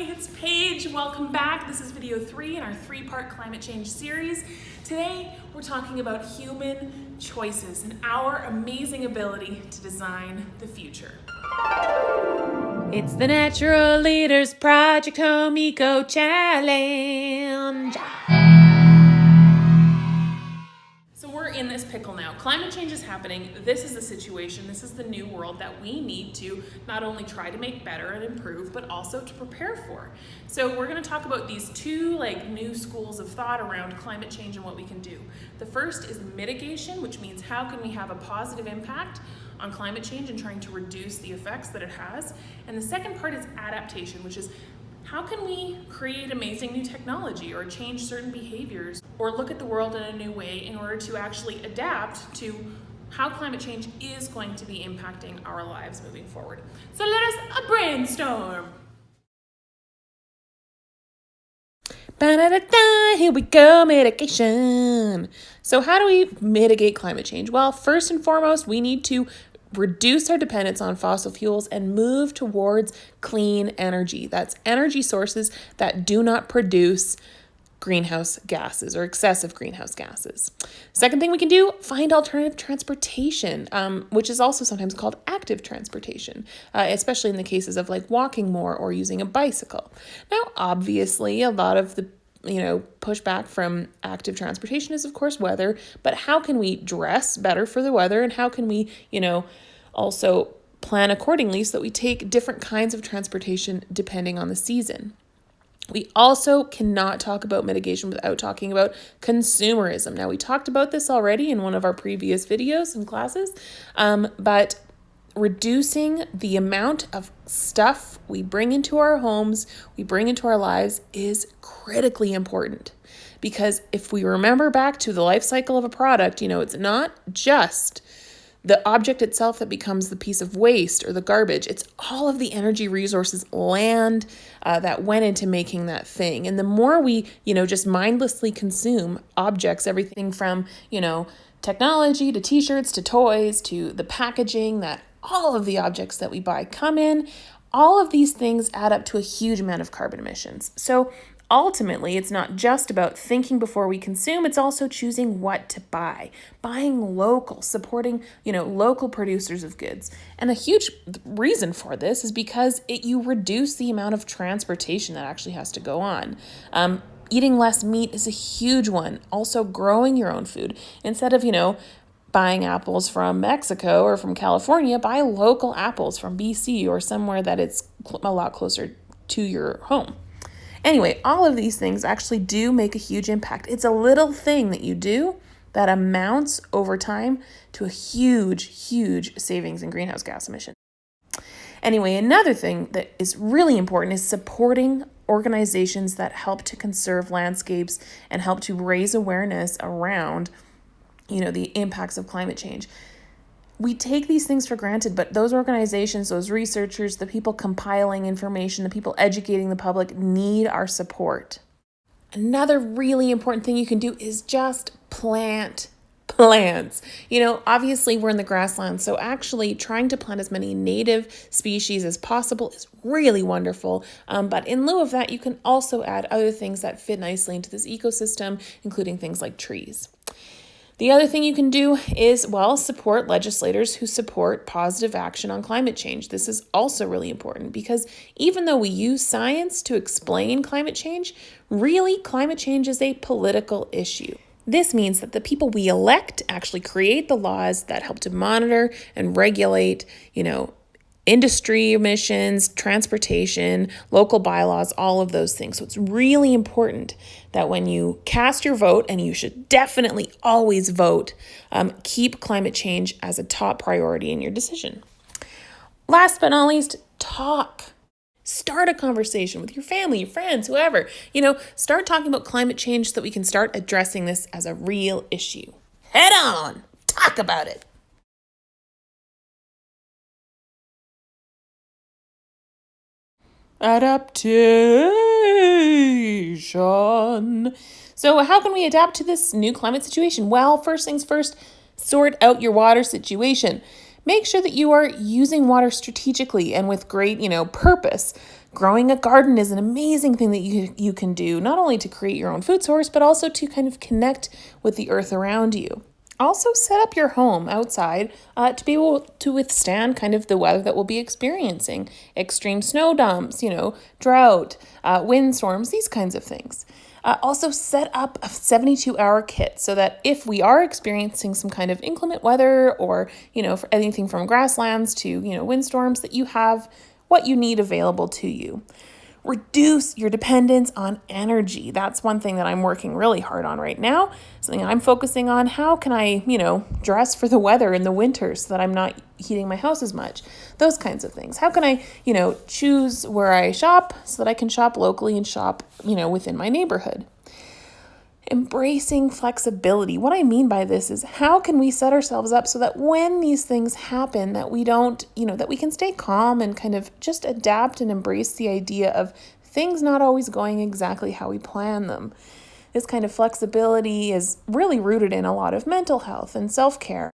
it's Paige. Welcome back. This is video 3 in our 3-part climate change series. Today, we're talking about human choices and our amazing ability to design the future. It's the Natural Leaders Project Home Eco Challenge. So we're in this pickle now. Climate change is happening. This is the situation. This is the new world that we need to not only try to make better and improve, but also to prepare for. So we're going to talk about these two new schools of thought around climate change and what we can do. The first is mitigation, which means how can we have a positive impact on climate change and trying to reduce the effects that it has. And the second part is adaptation, which is how can we create amazing new technology or change certain behaviors or look at the world in a new way in order to actually adapt to how climate change is going to be impacting our lives moving forward. So let us brainstorm. Ba-da-da-da, here we go, mitigation. So how do we mitigate climate change? Well, first and foremost, we need to reduce our dependence on fossil fuels and move towards clean energy. That's energy sources that do not produce greenhouse gases or excessive greenhouse gases. Second thing we can do, find alternative transportation, which is also sometimes called active transportation, especially in the cases of walking more or using a bicycle. Now, obviously, a lot of the pushback from active transportation is, of course, weather, but how can we dress better for the weather, and how can we, also plan accordingly so that we take different kinds of transportation depending on the season. We also cannot talk about mitigation without talking about consumerism. Now, we talked about this already in one of our previous videos and classes, but reducing the amount of stuff we bring into our homes, we bring into our lives is critically important. Because if we remember back to the life cycle of a product, it's not just the object itself that becomes the piece of waste or the garbage. It's all of the energy, resources, land that went into making that thing. And the more we, just mindlessly consume objects, everything from, technology to t-shirts to toys to the packaging that all of the objects that we buy come in, all of these things add up to a huge amount of carbon emissions. So ultimately, it's not just about thinking before we consume, it's also choosing what to buy. Buying local, supporting, local producers of goods. And a huge reason for this is because you reduce the amount of transportation that actually has to go on. Eating less meat is a huge one. Also, growing your own food. Instead of, buying apples from Mexico or from California, buy local apples from BC or somewhere that it's a lot closer to your home. Anyway, all of these things actually do make a huge impact. It's a little thing that you do that amounts over time to a huge, huge savings in greenhouse gas emissions. Anyway, another thing that is really important is supporting organizations that help to conserve landscapes and help to raise awareness around, the impacts of climate change. We take these things for granted, but those organizations, those researchers, the people compiling information, the people educating the public need our support. Another really important thing you can do is just plant plants. Obviously we're in the grasslands, so actually trying to plant as many native species as possible is really wonderful. But in lieu of that, you can also add other things that fit nicely into this ecosystem, including things like trees. The other thing you can do is, support legislators who support positive action on climate change. This is also really important because even though we use science to explain climate change, really climate change is a political issue. This means that the people we elect actually create the laws that help to monitor and regulate, industry emissions, transportation, local bylaws, all of those things. So it's really important that when you cast your vote, and you should definitely always vote, keep climate change as a top priority in your decision. Last but not least, talk. Start a conversation with your family, your friends, whoever. Start talking about climate change so that we can start addressing this as a real issue. Head on, talk about it. Adaptation. So how can we adapt to this new climate situation? Well, first things first, sort out your water situation. Make sure that you are using water strategically and with great, purpose. Growing a garden is an amazing thing that you can do, not only to create your own food source, but also to kind of connect with the earth around you. Also, set up your home outside to be able to withstand kind of the weather that we'll be experiencing. Extreme snow dumps, drought, windstorms, these kinds of things. Also, set up a 72-hour kit so that if we are experiencing some kind of inclement weather or, for anything from grasslands to, windstorms, that you have what you need available to you. Reduce your dependence on energy. That's one thing that I'm working really hard on right now. Something I'm focusing on. How can I, dress for the weather in the winter so that I'm not heating my house as much? Those kinds of things. How can I, choose where I shop so that I can shop locally and shop, within my neighborhood? Embracing flexibility. What I mean by this is how can we set ourselves up so that when these things happen that we don't, that we can stay calm and kind of just adapt and embrace the idea of things not always going exactly how we plan them. This kind of flexibility is really rooted in a lot of mental health and self-care.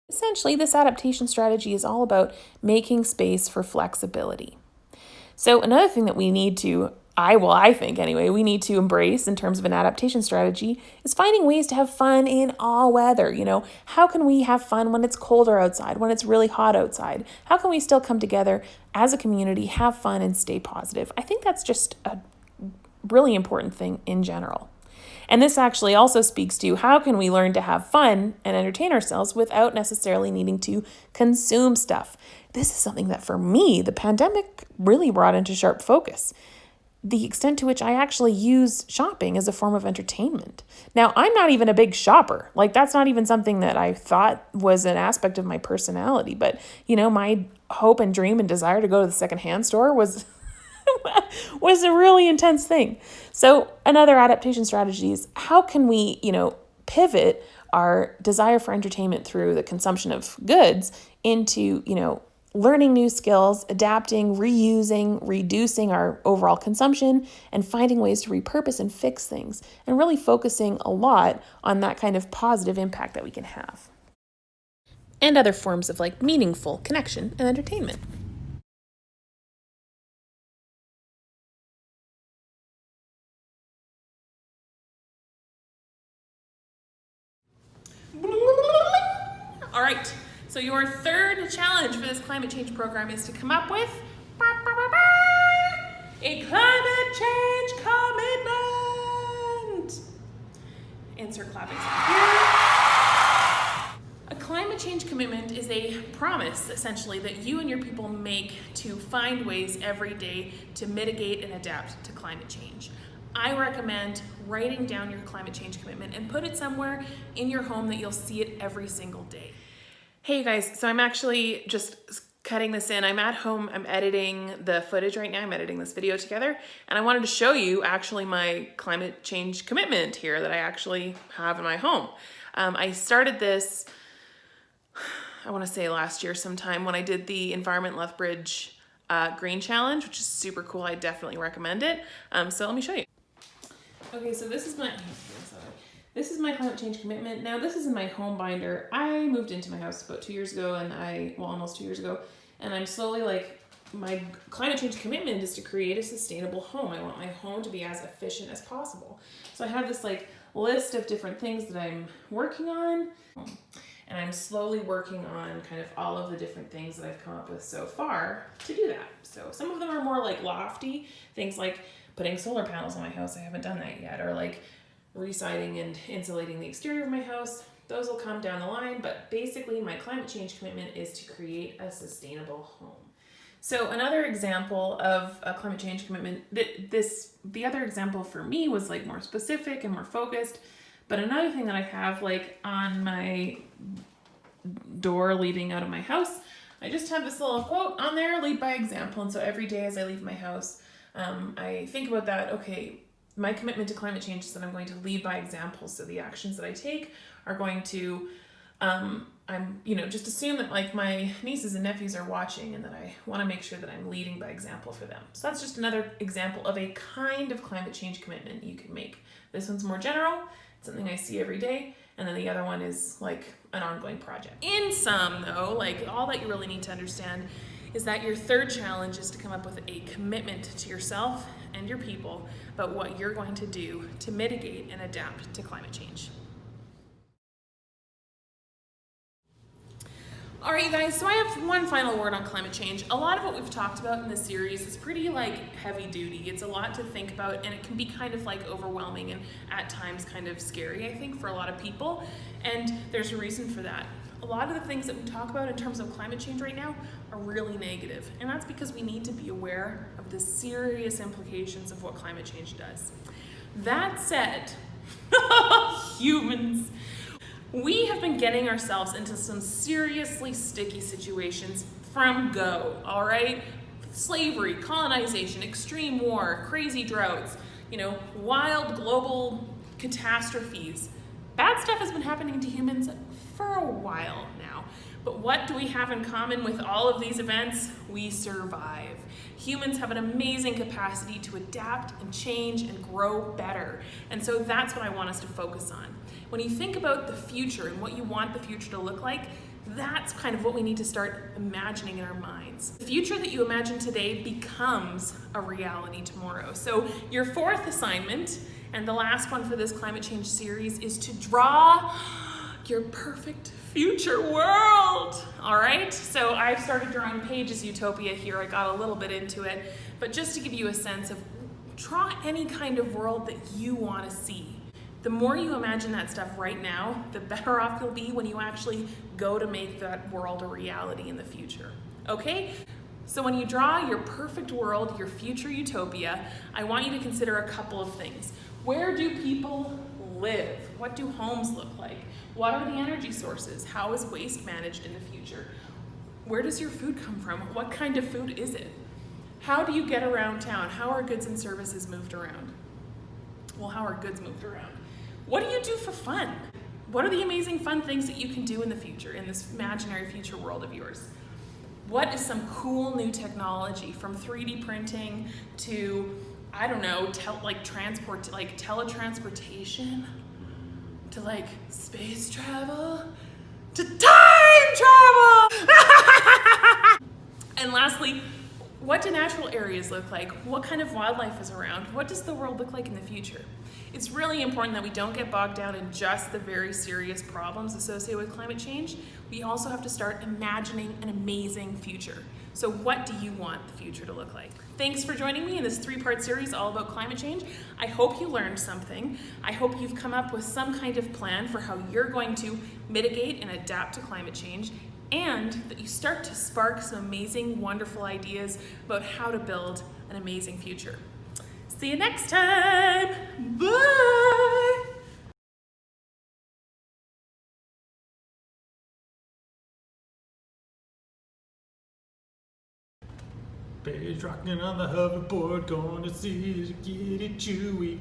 Essentially, this adaptation strategy is all about making space for flexibility. So another thing that we need to I think anyway, we need to embrace in terms of an adaptation strategy is finding ways to have fun in all weather. How can we have fun when it's colder outside, when it's really hot outside? How can we still come together as a community, have fun, and stay positive? I think that's just a really important thing in general. And this actually also speaks to how can we learn to have fun and entertain ourselves without necessarily needing to consume stuff. This is something that for me, the pandemic really brought into sharp focus. The extent to which I actually use shopping as a form of entertainment. Now, I'm not even a big shopper. That's not even something that I thought was an aspect of my personality. But, my hope and dream and desire to go to the secondhand store was was a really intense thing. So another adaptation strategy is how can we, pivot our desire for entertainment through the consumption of goods into, learning new skills, adapting, reusing, reducing our overall consumption, and finding ways to repurpose and fix things, and really focusing a lot on that kind of positive impact that we can have. And other forms of meaningful connection and entertainment. All right, so your third challenge for this climate change program is to come up with a climate change commitment. Insert clapping sound here. A climate change commitment is a promise, essentially, that you and your people make to find ways every day to mitigate and adapt to climate change. I recommend writing down your climate change commitment and put it somewhere in your home that you'll see it every single day. Hey you guys, so I'm actually just cutting this in. I'm at home, I'm editing the footage right now. I'm editing this video together, and I wanted to show you actually my climate change commitment here that I actually have in my home. I started this, I want to say last year sometime when I did the Environment Lethbridge Green Challenge, which is super cool. I definitely recommend it. So let me show you. Okay, so this is my climate change commitment. Now this is in my home binder. I moved into my house about 2 years ago almost 2 years ago, and I'm slowly my climate change commitment is to create a sustainable home. I want my home to be as efficient as possible. So I have this list of different things that I'm working on, and I'm slowly working on kind of all of the different things that I've come up with so far to do that. So some of them are more lofty things, like putting solar panels on my house. I haven't done that yet. Or residing and insulating the exterior of my house. Those will come down the line, but basically my climate change commitment is to create a sustainable home. So another example of a climate change commitment, the other example for me was more specific and more focused, but another thing that I have on my door leading out of my house, I just have this little quote on there, lead by example. And so every day as I leave my house, I think about that, okay, my commitment to climate change is that I'm going to lead by example. So the actions that I take are going to, just assume that my nieces and nephews are watching, and that I want to make sure that I'm leading by example for them. So that's just another example of a kind of climate change commitment you can make. This one's more general. It's something I see every day. and then the other one is like an ongoing project. In sum, though, like all that you really need to understand is that your third challenge is to come up with a commitment to yourself and your people about what you're going to do to mitigate and adapt to climate change. All right, you guys, so I have one final word on climate change. A lot of what we've talked about in this series is pretty like heavy duty. It's a lot to think about, and it can be kind of like overwhelming and at times kind of scary, I think, for a lot of people. And there's a reason for that. A lot of the things that we talk about in terms of climate change right now are really negative, and that's because we need to be aware of the serious implications of what climate change does. That said, humans, we have been getting ourselves into some seriously sticky situations from go, all right? Slavery, colonization, extreme war, crazy droughts, wild global catastrophes. Bad stuff has been happening to humans for a while now. But what do we have in common with all of these events? We survive. Humans have an amazing capacity to adapt and change and grow better. And so that's what I want us to focus on. When you think about the future and what you want the future to look like, that's kind of what we need to start imagining in our minds. The future that you imagine today becomes a reality tomorrow. So your fourth assignment, and the last one for this climate change series, is to draw your perfect future world. All right, so I've started drawing Paige's Utopia here. I got a little bit into it, but just to give you a sense of, draw any kind of world that you want to see. The more you imagine that stuff right now, the better off you'll be when you actually go to make that world a reality in the future. Okay? So when you draw your perfect world, your future utopia, I want you to consider a couple of things. Where do people live? What do homes look like? What are the energy sources? How is waste managed in the future? Where does your food come from? What kind of food is it? How do you get around town? How are goods and services moved around? Well, how are goods moved around? What do you do for fun? What are the amazing fun things that you can do in the future, in this imaginary future world of yours? What is some cool new technology, from 3D printing to, I don't know, teletransportation, to like space travel, to time travel? And lastly, what do natural areas look like? What kind of wildlife is around? What does the world look like in the future? It's really important that we don't get bogged down in just the very serious problems associated with climate change. We also have to start imagining an amazing future. So what do you want the future to look like? Thanks for joining me in this 3-part series all about climate change. I hope you learned something. I hope you've come up with some kind of plan for how you're going to mitigate and adapt to climate change, and that you start to spark some amazing, wonderful ideas about how to build an amazing future. See you next time. Bye. Bear's rocking on the hoverboard, gonna see to get it chewy.